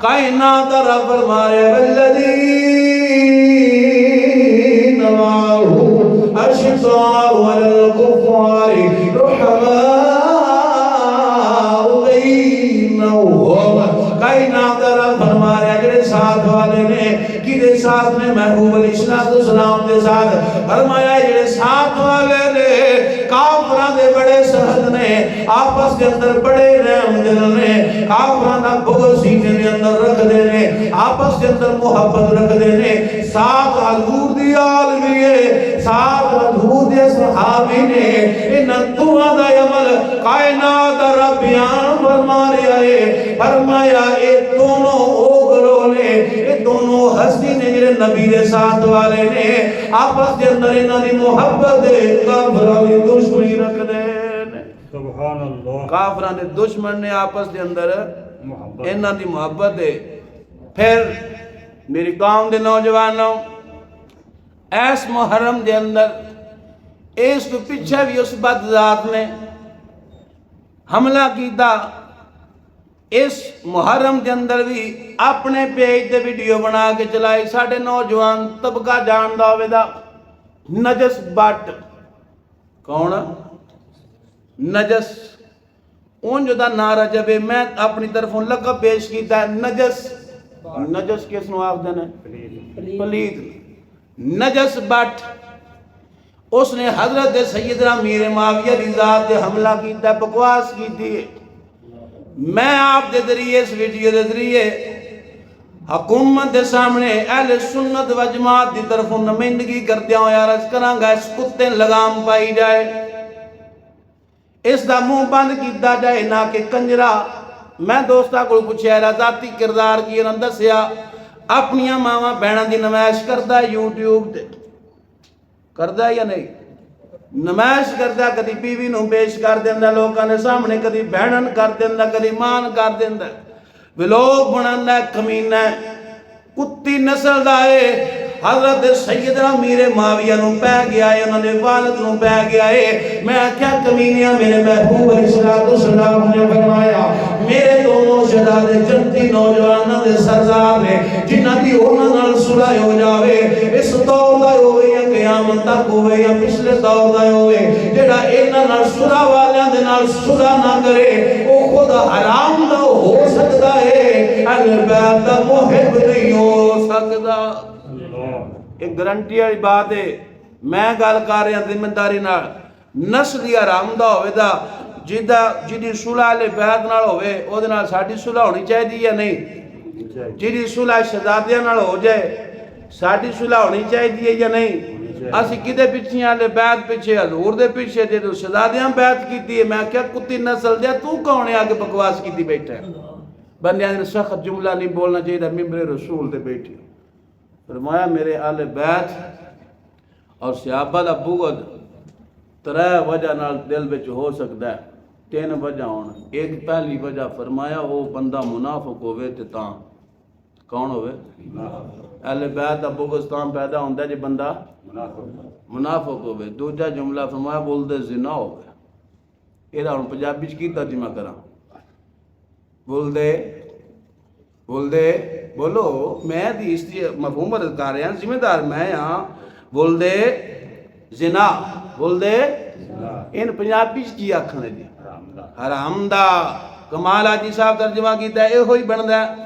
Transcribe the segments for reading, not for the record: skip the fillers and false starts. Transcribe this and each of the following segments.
کائنات رب فرمایا والذین معه اشداء علی الکفار رحماء بینہم، کائنات رب فرمایا جڑے ساتھ والے نے کدے ساتھ نے محبوب علیہ السلام دے ساتھ فرمایا جڑے ساتھ والے نے کافراں دے بڑے سخت نے آپس دے اندر بڑے رحم دل نے کافراں دا بغض سینے دے اندر رکھ دے نے آپس دے اندر محبت رکھ دے نے ساتھ حضور دی آل بھی ہے ساتھ حضور دے صحابی نے انہاں دعا دا عمل کائنات رب بیان فرما رہا ہے فرمایا اے دونوں اوگروں نے اے دونوں ہستی نے جڑے نبی دے ساتھ والے نے آپس دے اندر انہاں دی محبت دے کافراں دی دشمنی رکھ دے سبحان اللہ کافراں دے دشمن نے آپس دے اندر انہاں دی محبت دے پھر میری قوم دے نوجوانوں ایس محرم دے اندر اس تو پیچھے بھی اس بد ذات نے حملہ کیتا اس محرم دے اندر بھی اپنے پیج دے ویڈیو بنا کے چلائی ساڑھے نوجوان طبقہ جاندہ ہوئے دا نجس بٹ کون نجس اون جو دا نعرہ جب میں اپنی طرف ان لقب پیش کیتا ہے نجس نجس کس نو آخ دینے پلید نجس بٹ اس نے حضرت سیدنا میر معاویہ رضا دے حملہ کیتا ہے بکواس کیتی ہے میں آپ دے ذریعے اس ویڈیو دے ذریعے حکومت دے سامنے اہل سنت و جماعت دی طرف نمائندگی کرتے ہوں یا عرض کرانگا اس کتے لگام پائی جائے اس دا منہ بند کیتا جائے نہ کہ کنجرا میں دوستا کو پوچھے ہے ذاتی کردار کی اندر سیا اپنیاں ماما بہنوں دی نمائش کرتا ہے یوٹیوب تے کرتا ہے یا نہیں نمائش کرتا ہے کدی بیوی نو پیش کر دیندہ لوگاں نے سامنے کدی بہنن کر دیندہ کدی مان کر دیندہ ویلوگ بناندہ ہے کمینہ ہے کتی نسل دائے حضرت سیدنا میر معاویہ نو پہ گیا ہے انہوں نے والد نو پہ گیا ہے میں کیا کمینیاں میرے محبوب علیہ السلام نے فرمایا میرے دونوں شہزادے جنتی نوجوانوں دے سردار نے جنہ دی انہوں نال صلح ہو جاوے اس دور دا ہوئے یا قیامت تک ہوئے یا پچھلے دور دا ہوئے جڑا انہوں نال صلح والیاں دے نال صلح نہ کرے وہ خود حرام دا ہو سکتا ہے اہل بیت دا محب نہیں ہو سکتا ایک گارنٹی والی بات ہے میں گل کر رہا ذمہ داری نال نسلی حرام دا ہوئے دا جدی صلح لے بیعت نال ہوئے او دے نال ساڈی صلح ہونی چاہیے یا نہیں جدی صلح شہزادیاں نال ہو جائے ساڈی صلح ہونی چاہیے یا نہیں اسی کدے پیچھے لے بیعت پیچھے حضور دے پیچھے جے تو شہزادیاں بیعت کیتی ہے میں کیا کتی نسل دے تو کون ہے آگے بکواس کیتی بیٹھا ہے بندیاں نے سخت جملہ نہیں بولنا چاہیے ممبر رسول دے بیٹھے فرمایا میرے آل بیت اور صحابہ دا بغض ترے وجہ نال دل وچ ہو سکتا ہے تین وجہ ہونا ایک پہلی وجہ فرمایا وہ بندہ منافق ہوئے تے تاں کون ہوئے اہل بیت دا بغض تاں پیدا ہوندہ ہے جے بندہ منافق ہوئے دوجہ جملہ فرمایا بولدے زنا ہوئے ایدہ ہوں پنجابی کی ترجمہ کرا بولدے بولو میں دیس دی مفہوم عرض کر رہے ہیں ذمہ دار میں ہاں بولدے زنا بولدے ان پنجابی کی آکھنے دی حرام دا کمال آجی صاحب ترجمہ کیتا ہے اے ہوئی بندہ ہے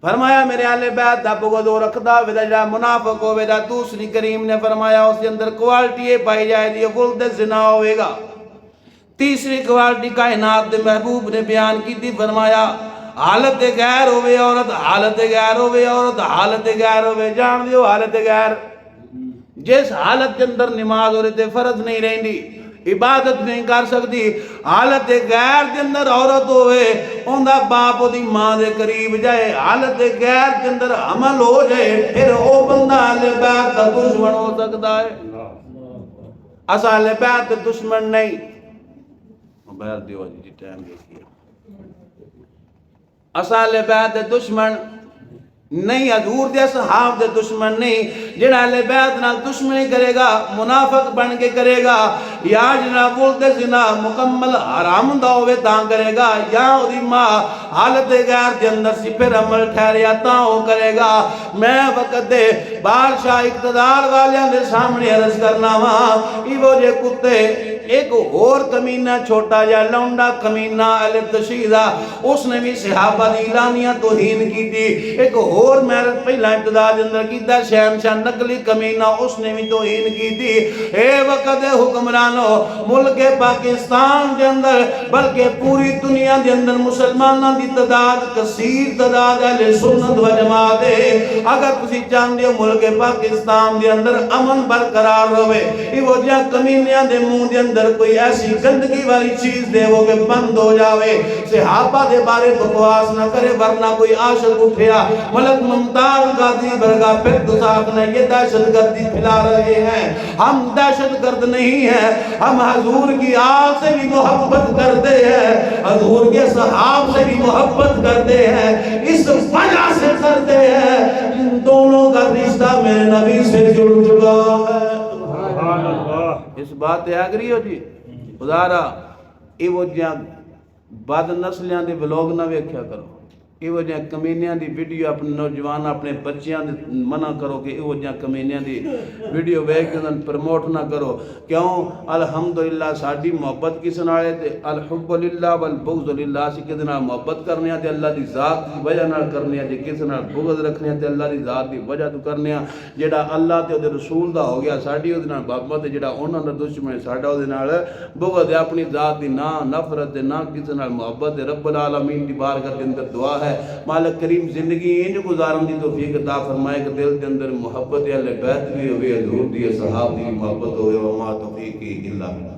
فرمایا میرے آل بیت دا بغض و رکھدا ویدہ منافق ہو ویدہ دوسری کریم نے فرمایا اس کے اندر کوالٹی پائی جائے دی بولدے زنا ہوئے گا تیسری کوالٹی کائنات دے محبوب نے بیان کی تھی فرمایا حالت غیر ہوئے عورت حالت غیر ہوئے عورت حالت غیر ہوئے جان دیو حالت غیر جس حالت کے اندر نماز ہو رہے تھے فرض نہیں رہندی عبادت نہیں کر سکتی حالت غیر کے اندر عورت ہوئے اندھا باپ دی ماں دے قریب جائے حالت غیر کے اندر عمل ہو جائے پھر او بندہ اہل بیت کا دشمن ہو سکتا ہے اسا اہل بیت دشمن نہیں موبائل دیو جی ٹائم دیکھئے اصال بیعت دے دشمن نہیں حضور دے صحاب دے دشمن نہیں جڑا اہل بیعت نال دشمنی کرے گا منافق بن کے کرے گا یا جناب ولد زنا مکمل حرام دا ہوئے تاں کرے گا، یا دی ماں حالت غیر دے اندر سی پھر عمل ٹھہریا تاں ہو کرے گا۔ میں وقت دے بادشاہ اقتدار والیاں دے سامنے عرض کرنا وہاں ایو جے کتے ایک اور کمینہ چھوٹا یا لونڈا کمینہ علی تشیدہ اس نے بھی صحابہ دی اعلانیہ توہین کی تھی، ایک اور محرد پہلا ابتدا دے اندر کی دا شہنشاہ نقلی کمینہ اس نے بھی توہین کی تھی۔ اے وقت حکمرانوں ملک پاکستان دے اندر بلکہ پوری دنیا دے اندر مسلمانہ دی تعداد کثیر تعداد اہل سنت و جماعت ہے۔ اگر کسی چاندے ہو ملک پاکستان دے اندر امن برقرار ہوئے یہ وجہ کمینیاں دے منہ دے اندر کوئی ایسی گندگی والی چیز دے وہ کہ بند ہو جاوے، صحابہ دے بارے بکواس نہ کرے ورنہ کوئی عاشق اٹھیا ملک ممتاز غازی برگا پھر تو صاحب نے یہ دہشت گردی پھیلا رہے ہیں۔ ہم دہشت گرد نہیں ہیں، ہم حضور کی آل سے بھی محبت کرتے ہیں، حضور کے صحاب سے بھی محبت کرتے ہیں، اس وجہ سے کرتے ہیں ان دونوں کا رشتہ میرے نبی سے جڑ چکا ہے۔ سبحان اللہ۔ اس بات ہے آگری ہو جی خدارا یہ وہ جہاں بعد نسلیاں دے بلوگ نہ ویکھیا کرو، یہ وہ جہاں کمینیاں دی ویڈیو اپنے نوجوان اپنے بچیاں دی منع کرو کہ یہ وہ جہاں کمینیاں دی ویڈیو ویکھ کے پرموٹ نہ کرو۔ کیوں؟ الحمدللہ ساڑی محبت کس نالے تے الحب للہ والبغض للہ، اسی کس نال محبت کرنے تے اللہ دی ذات دی وجہ نال کرنے جے کس نال بغض رکھنے تے اللہ دی ذات دی وجہ تو کرنے جیڑا اللہ تے دے رسول دا ہو گیا ساڑی او دے نال محبت ہے، جیڑا انہاں دا دشمن ساڈا او دے نال بغض ہے، اپنی ذات دی نہ نفرت ہے نہ کس نال محبت ہے۔ رب العالمین دی بارگاہ دے اندر دعا ہے مالک کریم زندگی انج گزارن دی توفیق عطا فرمائے کہ دل دے اندر محبت اہل بیت بھی ہوئے، حضور دی صحابہ دی محبت ہوئے، وما توفیقی الا باللہ۔